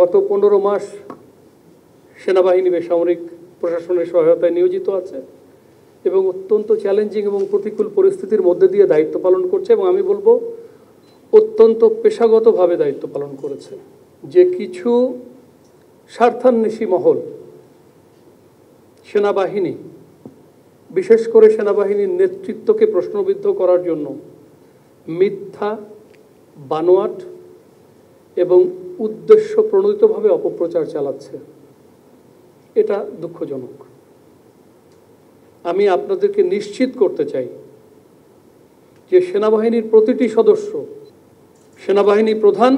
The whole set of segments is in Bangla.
গত 15 মাস সেনাবাহিনী বেসামরিক প্রশাসনের সহায়তায় নিয়োজিত আছে এবং অত্যন্ত চ্যালেঞ্জিং এবং প্রতিকূল পরিস্থিতির মধ্যে দিয়ে দায়িত্ব পালন করছে, এবং আমি বলবো অত্যন্ত পেশাগতভাবে দায়িত্ব পালন করেছে। যে কিছু স্বার্থান্বেষী মহল সেনাবাহিনী, বিশেষ করে সেনাবাহিনীর নেতৃত্বকে প্রশ্নবিদ্ধ করার জন্য মিথ্যা, বানোয়াট এবং উদ্দেশ্য প্রণোদিতভাবে অপপ্রচার চালাচ্ছে, এটা দুঃখজনক। আমি আপনাদেরকে নিশ্চিত করতে চাই যে সেনাবাহিনীর প্রতিটি সদস্য সেনাবাহিনী প্রধান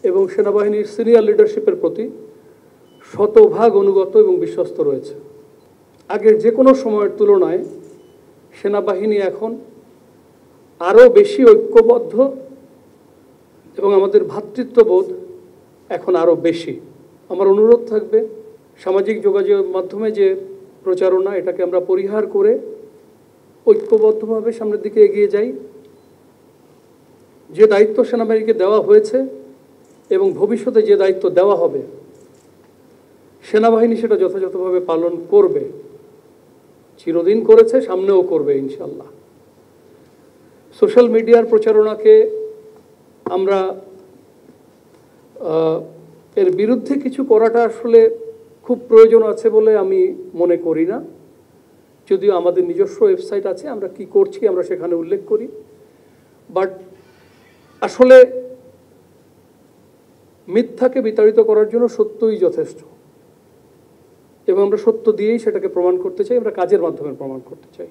এবং সেনাবাহিনীর সিনিয়র লিডারশিপের প্রতি শতভাগ অনুগত এবং বিশ্বস্ত রয়েছে। আগের যে কোনো সময়ের তুলনায় সেনাবাহিনী এখন আরও বেশি ঐক্যবদ্ধ এবং আমাদের ভ্রাতৃত্ববোধ এখন আরও বেশি। আমার অনুরোধ থাকবে, সামাজিক যোগাযোগের মাধ্যমে যে প্রচারণা, এটাকে আমরা পরিহার করে ঐক্যবদ্ধভাবে সামনের দিকে এগিয়ে যাই। যে দায়িত্ব সেনাবাহিনীকে দেওয়া হয়েছে এবং ভবিষ্যতে যে দায়িত্ব দেওয়া হবে, সেনাবাহিনী সেটা যথাযথভাবে পালন করবে, চিরদিন করেছে, সামনেও করবে ইনশাল্লাহ। সোশ্যাল মিডিয়ার প্রচারণাকে আমরা এর বিরুদ্ধে কিছু করাটা আসলে খুব প্রয়োজন আছে বলে আমি মনে করি না, যদিও আমাদের নিজস্ব ওয়েবসাইট আছে, আমরা কি করছি আমরা সেখানে উল্লেখ করি। বাট আসলে মিথ্যাকে বিতাড়িত করার জন্য সত্যই যথেষ্ট, এবং আমরা সত্য দিয়েই সেটাকে প্রমাণ করতে চাই, আমরা কাজের মাধ্যমে প্রমাণ করতে চাই।